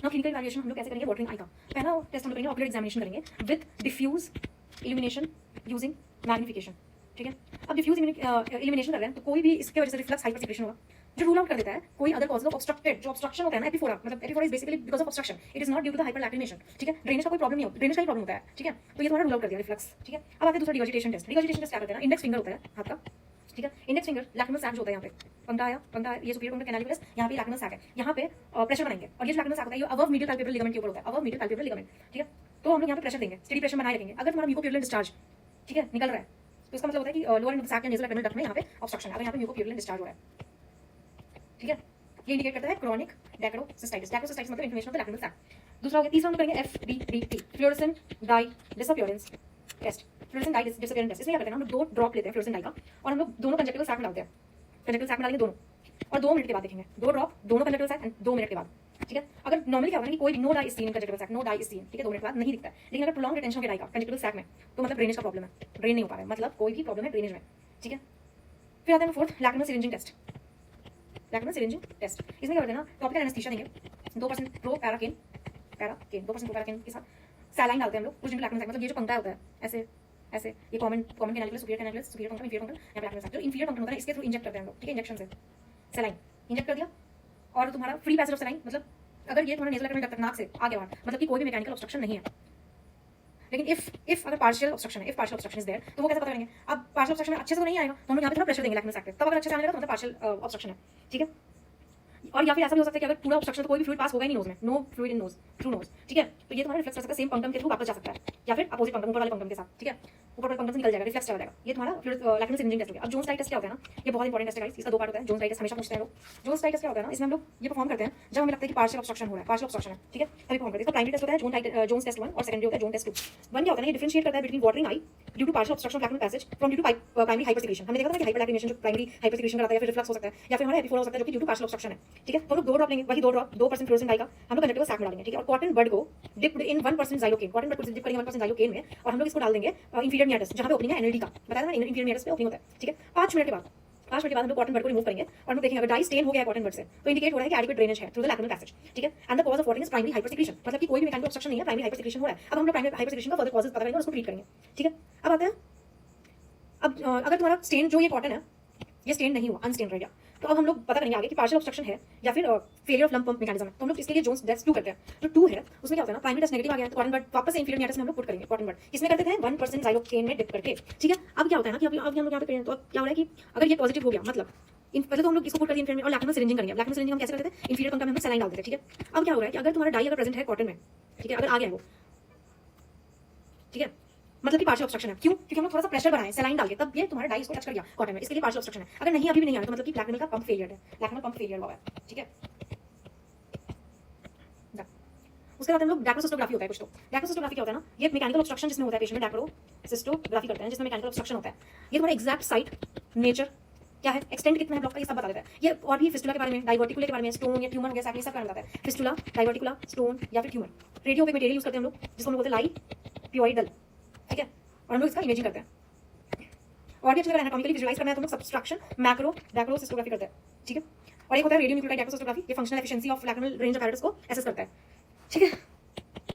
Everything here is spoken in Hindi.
ना क्लिनिकल इवैल्यूएशन हम लोग कैसे करेंगे वाटरिंग आई का। पहला टेस्ट हम लोग करेंगे ऑक्यूलर एग्जामिनेशन करेंगे with diffuse illumination using magnification. ठीक है, अब डिफ्यूज इल्यूमिनेशन कर रहे हैं तो कोई भी इसके वजह से रिफ्लक्स हाइपर सिक्रेशन होगा जो रूल आउट कर देता है कोई अदर कॉज ऑफ ऑब्स्ट्रक्टेड, जो ऑब्स्ट्रक्शन होता है ना एपिफोरा, मतलब epiphora is basically because of obstruction, it is not due to the hyperlacrimation. ठीक है, ड्रेनेज का कोई प्रॉब्लम नहीं होता, ड्रेनेज का ही प्रॉब्लम होता है। ठीक है, तो ये तुम्हारा रूल आउट कर दिया रिफ्लक्स। ठीक है, अब आते हैं दूसरा रिगर्जिटेशन टेस्ट। रिगर्जिटेशन टेस्ट क्या करते हैं ना, इंडेक्स फिंगर होता है हाथ का। ठीक है, इंडेक्स फिंगर लैक्रिमल सैक जो होता है, यहाँ पे पंखा आया, ये सुपीरियर पंखा कैनालिकुलस, यहाँ पे लैक्रिमल सैक है, यहाँ पे प्रेशर बनाएंगे और ये जो लैक्रिमल सैक होता है ये अबव मीडियल पैल्पेब्रल लिगामेंट के ऊपर होता है, अबव मीडियल पैल्पेब्रल लिगामेंट। ठीक है, तो हम लोग यहाँ पे प्रेशर देंगे, स्टेडी प्रेशर बनाए रखेंगे। अगर तुम्हारा म्यूकोप्यूरिन डिस्चार्ज ठीक है निकल रहा है तो इसका मतलब होता है कि lower end of the sac या नेजल लैक्रिमल डक्ट में यहाँ पे ऑब्स्ट्रक्शन है, अगर यहाँ पे म्यूकोप्यूरिन डिस्चार्ज हो रहा है। ठीक है, ये इंडिकेट करता है क्रॉनिक डेक्रोसिस्टाइटिस। डेक्रोसिस्टाइटिस मतलब inflammation of the lacrimal sac. दूसरा हो गया, तीसरा हम करेंगे FDDT, fluorescent dye disappearance test. Fluorescent dye disappearance test इसमें क्या करते हैं, हम लोग 2 ड्रॉप लेते हैं फ्लोरेसेंट डाई का और हम लोग दोनों कंजक्टिवल सैक में डालते हैं, कंजक्टिवल सैक में डालेंगे दोनों और 2 मिनट के बाद देखेंगे 2 ड्रॉप दोनों कंजक्टिवल सैक एंड 2 मिनट के बाद। ठीक है, अगर नॉर्मली क्या होता है कि कोई no dye is seen in conjunctival sac, no dye is seen. ठीक है, 2 मिनट के बाद नहीं दिखता है, लेकिन अगर प्रोलॉन्ग रिटेंशन के डाई का कंजक्टिवल सैक में तो मतलब ड्रेनेज का प्रॉब्लम है, ड्रेन नहीं हो पा रहा है, मतलब कोई भी प्रॉब्लम है ड्रेनेज में। ठीक है, फिर आता है fourth lacrimal syringing test. Lacrimal syringing test इसमें क्या करते हैं ना, टॉपिकल एनेस्थीसिया देंगे 2% प्रोपैराकेन 2% प्रोपैराकेन के साथ सैलाइन डालते हैं हम लोग कुछ दिन लैक्रिमल सैक, मतलब ये जो पंखा होता है ऐसे ऐसे, ये common canaliculus, superior canaliculus, superior punctum, inferior punctum, यहाँ पे लैक्रिमल सैक। जो इंफीरियर पंक्टम होता है इसके थ्रू इंजेक्ट करते हैं हम लोग। ठीक है, इंजेक्शन से सैलाइन इंजेक्ट कर दिया और तुम्हारा फ्री पैसेज ऑफ सैलाइन, मतलब अगर ये तुम्हारा नेजल लैक्रिमल डक्ट नाक से आ गया वहां, मतलब कि कोई भी मैकेनिकल ऑब्स्ट्रक्शन नहीं है। लेकिन इफ अगर पार्शियल ऑब्स्ट्रक्शन है, if partial obstruction is there तो वो कैसे पता करेंगे। अब पार्शियल ऑब्स्ट्रक्शन में अच्छे से तो नहीं आएगा तो हम लोग यहाँ पे थोड़ा प्रेशर देंगे लैक्रिमल सैक पे, तब अगर अच्छे से आने लगा तो मतलब पार्शियल ऑब्स्ट्रक्शन है। ठीक है, और या फिर ऐसा भी हो सकता है कि अगर पूरा ऑब्स्ट्रक्शन तो कोई भी फ्लूइड पास होगा ही नहीं नोज में, no fluid in nose, through nose. ठीक है, तो ये तुम्हारा रिफ्लेक्स कर सकता है सेम पंक्टम के थ्रू वापस जा सकता है या फिर अपोजिट पंक्टम ऊपर वाले पंक्टम के साथ। ठीक है, ऊपर वाले पंक्टम से निकल जाएगा, रिफ्लेक्स चला जाएगा। ये तुम्हारा लैक्रिमल सिरिंजिंग टेस्ट हो गया। अब जोन्स डाई टेस्ट क्या होता है ना, ये बहुत इंपॉर्टेंट टेस्ट है गाइस, इसका 2 पार्ट होता है। जोन्स डाई टेस्ट हमेशा पूछते हैं लोग। जोन्स डाई टेस्ट क्या होता है ना, इसमें हम लोग ये परफॉर्म करते हैं जब हमें लगता है कि पार्शियल ऑब्स्ट्रक्शन हो रहा है, पार्शियल ऑब्स्ट्रक्शन है। ठीक है, तभी परफॉर्म करते हैं। इसका प्राइमरी टेस्ट होता है जोन्स टेस्ट 1 और सेकेंडरी होता है जोन टेस्ट 2। 1 क्या होता है, ये डिफरेंशिएट करता है between watering eye due to partial obstruction of lacrimal passage from due to primary hypersecretion. हमने देखा था कि हाइपरलैक्टिनेशन जो प्राइमरी हाइपरसिक्रेशन कराता है या फिर रिफ्लक्स हो सकता है या फिर हमारा एपिफोरा हो सकता है जो कि ड्यू टू पार्शियल ऑब्स्ट्रक्शन है। ठीक है, तो हम लोग 2 ड्रॉप लेंगे, वही 2 ड्रॉप 2% फ्लोरेसेंट डाई का हम लोग कंजक्टिवल सैक में डालेंगे। ठीक है, और कॉटन बड को डिप्ड इन 1% ज़ाइलोकेन, कॉटन बड को डिप करेंगे 1% ज़ाइलोकेन में और हम लोग इसको डाल देंगे इंफीरियर मियाटस, जहां पे ओपनिंग है एनएलडी का, बताया था ना इंफीरियर मियाटस पे ओपनिंग होता है। ठीक है, 5 मिनट के बाद हम लोग कॉटन बड को रिमूव करेंगे और हम देखेंगे अगर डाई स्टेन हो गया है कॉटन बड से तो इंडिकेट हो रहा है कि एडिक्वेट ड्रेनेज है थ्रू द लैक्रिमल पैसेज। ठीक है, and the cause of watering is primary hypersecretion, मतलब कि कोई भी मैकेनिकल ऑब्स्ट्रक्शन नहीं है, प्राइमरी हाइपरसिक्रेशन हो रहा है। अब हम लोग प्राइमरी हाइपरसिक्रेशन का फर्दर कॉजेस पता करेंगे और उसको ट्रीट करेंगे। ठीक है, अब आते हैं, अब अगर तुम्हारा स्टेन जो ये कॉटन है ये स्टेन नहीं हुआ, अनस्टेन रह गया, तो अब हम लोग पता करेंगे आगे कि पार्शियल ऑब्स्ट्रक्शन है या फिर failure of lump pump mechanism है। तो हम लोग इसके लिए जोन्स टेस्ट 2 करते हैं। जो 2 है उसमें क्या होता है ना, प्राइमरी टेस्ट नेगेटिव आ गया तो कॉटन बड वापस से इंफीरियर मियाटस में हम लोग पुट करेंगे कॉटन बड। इसमें कर देते हैं 1% ज़ाइलोकेन में डिप करके। ठीक है, अब क्या होता है ना कि अभी हम लोग यहाँ पे करें तो अब क्या हो रहा है कि अगर ये पॉजिटिव हो गया मतलब पहले तो हम लोग इसको पुट कर दिए और लैक्रिमल सिरिंजिंग करेंगे। लैक्रिमल सिरिंजिंग हम कैसे करते थे, इंफीरियर पंक्टम में हम सैलाइन डालते थे। ठीक है, अब क्या हो रहा है कि अगर तुम्हारा डाई अगर प्रेजेंट है कॉटन में, ठीक है, अगर आ गया है वो, ठीक है, मतलब कि पार्शियल ऑब्स्ट्रक्शन है। क्यों, क्योंकि हम लोग थोड़ा सा प्रेशर बनाए सैलाइन डाल के, तब ये तुम्हारा डाई इसको टच कर गया कॉटन में, इसके लिए पार्शियल ऑब्स्ट्रक्शन है। अगर नहीं अभी भी नहीं आ रहा तो मतलब कि लैक्रिमल का पंप फेलियर है, लैक्रिमल पंप फेलियर हुआ है। ठीक है, उसके बाद हम लोग डैक्रोसिस्टोग्राफी होता है कुछ। तो डैक्रोसिस्टोग्राफी क्या होता है ना, ये मैकेनिकल ऑब्स्ट्रक्शन जिसमें होता है पेशेंट में डैक्रोसिस्टोग्राफी करते हैं जिसमें मैकेनिकल ऑब्स्ट्रक्शन होता है। ये तुम्हारा एग्जैक्ट साइट, नेचर क्या है, एक्सटेंड कितना है ब्लॉक का, ये सब बता देता है। ये और भी फिस्टुला के बारे में, डाइवर्टिकुलर के बारे में, स्टोन या ट्यूमर हो गया सैक, ये सब बताता है। फिस्टुला, डाइवर्टिकुला, स्टोन या फिर ट्यूमर। रेडियो पे मटेरियल यूज करते हैं हम लोग जिसको हम लोग बोलते हैं लाइपोइडल। ठीक है, और हम लोग इसका इमेजिंग करते हैं और भी अच्छी तरह एनाटॉमिकली विजुअलाइज करना है तो हम लोग सब्सट्रैक्शन मैक्रो डैक्रोसिस्टोग्राफी करते हैं। ठीक है, और एक होता है रेडियो न्यूक्लियोटाइड डैक्रोसिस्टोग्राफी, ये functional efficiency of lacrimal range of एरेटस को एसेस करता है। ठीक है,